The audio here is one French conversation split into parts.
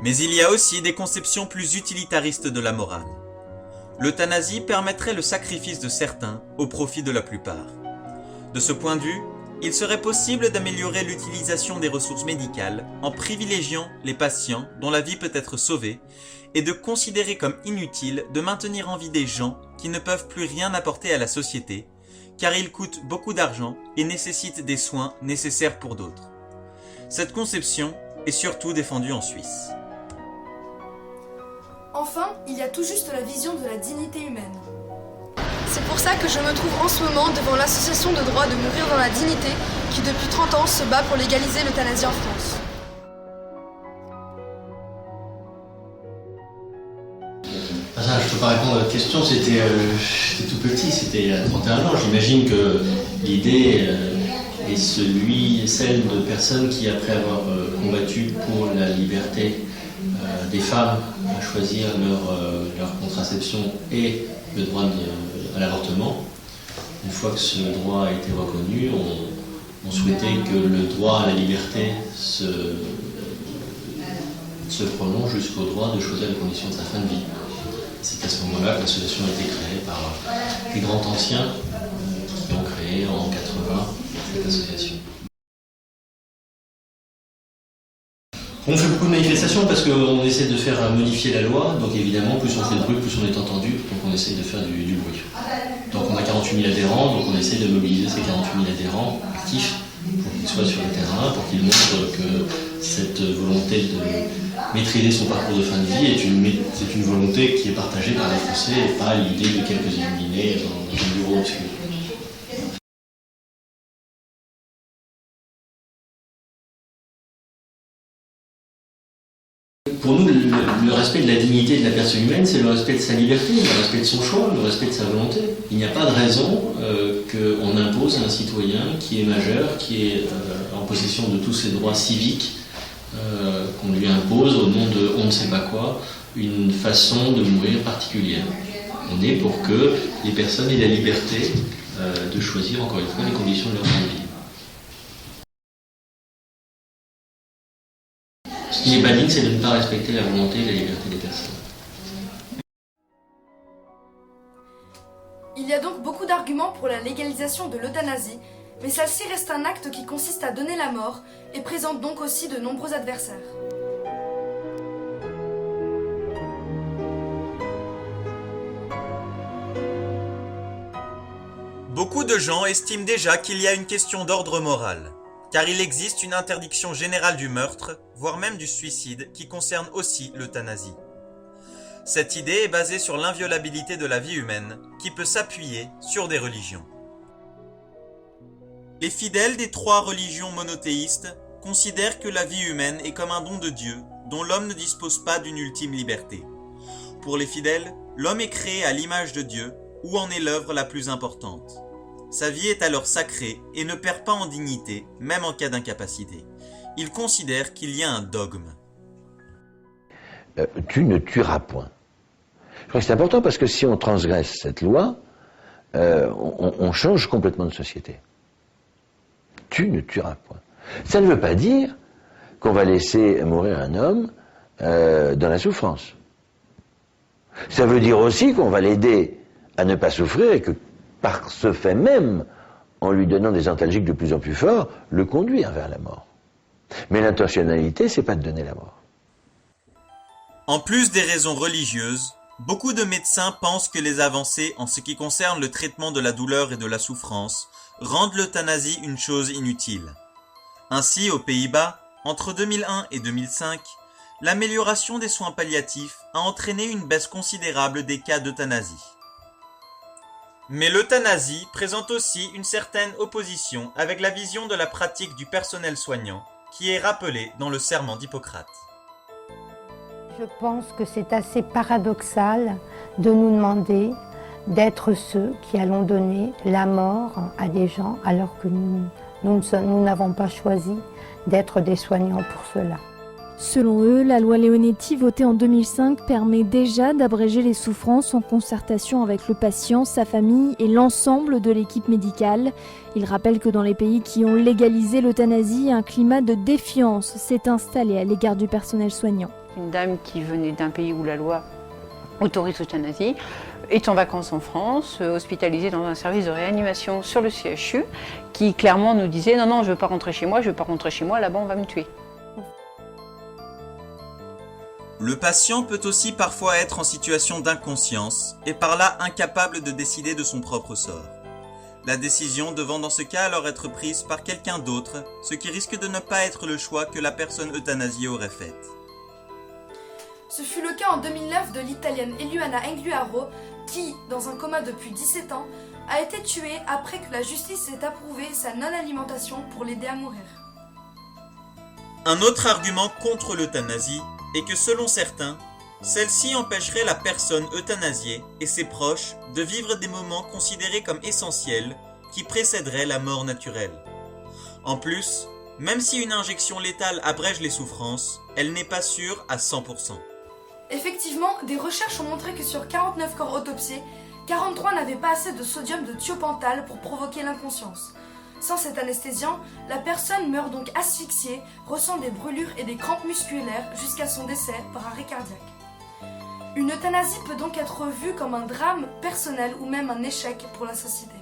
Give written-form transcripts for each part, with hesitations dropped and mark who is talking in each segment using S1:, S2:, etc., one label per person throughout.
S1: Mais il y a aussi des conceptions plus utilitaristes de la morale. L'euthanasie permettrait le sacrifice de certains au profit de la plupart. De ce point de vue, il serait possible d'améliorer l'utilisation des ressources médicales en privilégiant les patients dont la vie peut être sauvée et de considérer comme inutile de maintenir en vie des gens qui ne peuvent plus rien apporter à la société, car ils coûtent beaucoup d'argent et nécessitent des soins nécessaires pour d'autres. Cette conception est surtout défendue en Suisse.
S2: Enfin, il y a tout juste la vision de la dignité humaine.
S3: C'est pour ça que je me trouve en ce moment devant l'association de droit de mourir dans la dignité qui depuis 30 ans se bat pour légaliser l'euthanasie en France.
S4: Je ne peux pas répondre à votre question, j'étais tout petit, c'était il y a 31 ans. J'imagine que l'idée est celle de personnes qui, après avoir combattu pour la liberté des femmes à choisir leur contraception et le droit à l'avortement, une fois que ce droit a été reconnu, on souhaitait que le droit à la liberté se prolonge jusqu'au droit de choisir les conditions de sa fin de vie. C'est à ce moment-là que l'association a été créée par des grands anciens qui ont créé en 80 cette association. On fait beaucoup de manifestations parce qu'on essaie de faire modifier la loi, donc évidemment plus on fait de bruit, plus on est entendu, donc on essaie de faire du bruit. Donc on a 48 000 adhérents, donc on essaie de mobiliser ces 48 000 adhérents actifs pour qu'ils soient sur le terrain, pour qu'ils montrent que cette volonté de maîtriser son parcours de fin de vie c'est une volonté qui est partagée par les Français et pas l'idée de quelques illuminés dans un bureau obscur. Pour nous, le respect de la dignité de la personne humaine, c'est le respect de sa liberté, le respect de son choix, le respect de sa volonté. Il n'y a pas de raison qu'on impose à un citoyen qui est majeur, qui est en possession de tous ses droits civiques, qu'on lui impose au nom de on ne sait pas quoi, une façon de mourir particulière. On est pour que les personnes aient la liberté de choisir, encore une fois, les conditions de leur fin de vie. Ce qui est banni, c'est de ne pas respecter la volonté et la liberté des personnes.
S2: Il y a donc beaucoup d'arguments pour la légalisation de l'euthanasie, mais celle-ci reste un acte qui consiste à donner la mort et présente donc aussi de nombreux adversaires.
S1: Beaucoup de gens estiment déjà qu'il y a une question d'ordre moral, car il existe une interdiction générale du meurtre, voire même du suicide, qui concerne aussi l'euthanasie. Cette idée est basée sur l'inviolabilité de la vie humaine, qui peut s'appuyer sur des religions. Les fidèles des 3 religions monothéistes considèrent que la vie humaine est comme un don de Dieu, dont l'homme ne dispose pas d'une ultime liberté. Pour les fidèles, l'homme est créé à l'image de Dieu, où en est l'œuvre la plus importante. Sa vie est alors sacrée et ne perd pas en dignité, même en cas d'incapacité. Ils considèrent qu'il y a un dogme.
S5: Tu ne tueras point. Je crois que c'est important parce que si on transgresse cette loi, on change complètement de société. Tu ne tueras point. Ça ne veut pas dire qu'on va laisser mourir un homme dans la souffrance. Ça veut dire aussi qu'on va l'aider à ne pas souffrir et que par ce fait même, en lui donnant des antalgiques de plus en plus forts, le conduire vers la mort. Mais l'intentionnalité, c'est pas de donner la mort.
S1: En plus des raisons religieuses, beaucoup de médecins pensent que les avancées en ce qui concerne le traitement de la douleur et de la souffrance rendent l'euthanasie une chose inutile. Ainsi, aux Pays-Bas, entre 2001 et 2005, l'amélioration des soins palliatifs a entraîné une baisse considérable des cas d'euthanasie. Mais l'euthanasie présente aussi une certaine opposition avec la vision de la pratique du personnel soignant, qui est rappelée dans le serment d'Hippocrate.
S6: Je pense que c'est assez paradoxal de nous demander d'être ceux qui allons donner la mort à des gens alors que nous n'avons pas choisi d'être des soignants pour cela.
S7: Selon eux, la loi Leonetti votée en 2005 permet déjà d'abréger les souffrances en concertation avec le patient, sa famille et l'ensemble de l'équipe médicale. Ils rappellent que dans les pays qui ont légalisé l'euthanasie, un climat de défiance s'est installé à l'égard du personnel soignant.
S8: Une dame qui venait d'un pays où la loi autorise l'euthanasie est en vacances en France, hospitalisée dans un service de réanimation sur le CHU, qui clairement nous disait « Non, non, je ne veux pas rentrer chez moi, je ne veux pas rentrer chez moi, là-bas on va me tuer ».
S1: Le patient peut aussi parfois être en situation d'inconscience et par là incapable de décider de son propre sort. La décision devant dans ce cas alors être prise par quelqu'un d'autre, ce qui risque de ne pas être le choix que la personne euthanasiée aurait fait.
S2: Ce fut le cas en 2009 de l'Italienne Eluana Engliaro qui, dans un coma depuis 17 ans, a été tuée après que la justice ait approuvé sa non-alimentation pour l'aider à mourir.
S1: Un autre argument contre l'euthanasie est que selon certains, celle-ci empêcherait la personne euthanasiée et ses proches de vivre des moments considérés comme essentiels qui précéderaient la mort naturelle. En plus, même si une injection létale abrège les souffrances, elle n'est pas sûre à 100%.
S2: Effectivement, des recherches ont montré que sur 49 corps autopsiés, 43 n'avaient pas assez de sodium de thiopental pour provoquer l'inconscience. Sans cet anesthésiant, la personne meurt donc asphyxiée, ressent des brûlures et des crampes musculaires jusqu'à son décès par arrêt cardiaque. Une euthanasie peut donc être vue comme un drame personnel ou même un échec pour la société.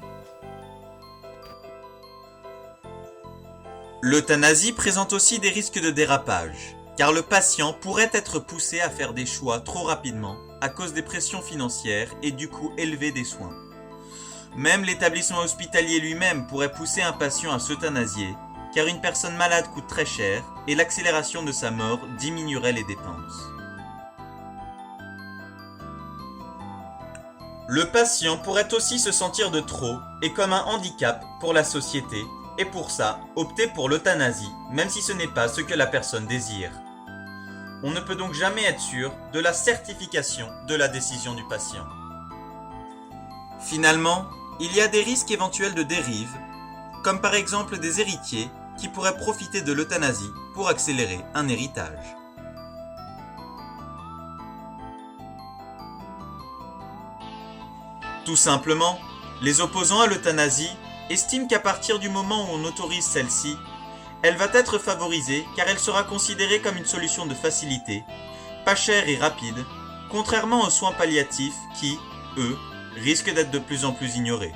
S1: L'euthanasie présente aussi des risques de dérapage, car le patient pourrait être poussé à faire des choix trop rapidement à cause des pressions financières et du coût élevé des soins. Même l'établissement hospitalier lui-même pourrait pousser un patient à s'euthanasier, car une personne malade coûte très cher et l'accélération de sa mort diminuerait les dépenses. Le patient pourrait aussi se sentir de trop et comme un handicap pour la société et pour ça opter pour l'euthanasie, même si ce n'est pas ce que la personne désire. On ne peut donc jamais être sûr de la certification de la décision du patient. Finalement, il y a des risques éventuels de dérive, comme par exemple des héritiers qui pourraient profiter de l'euthanasie pour accélérer un héritage. Tout simplement, les opposants à l'euthanasie estiment qu'à partir du moment où on autorise celle-ci, elle va être favorisée car elle sera considérée comme une solution de facilité, pas chère et rapide, contrairement aux soins palliatifs qui, eux, risquent d'être de plus en plus ignorés.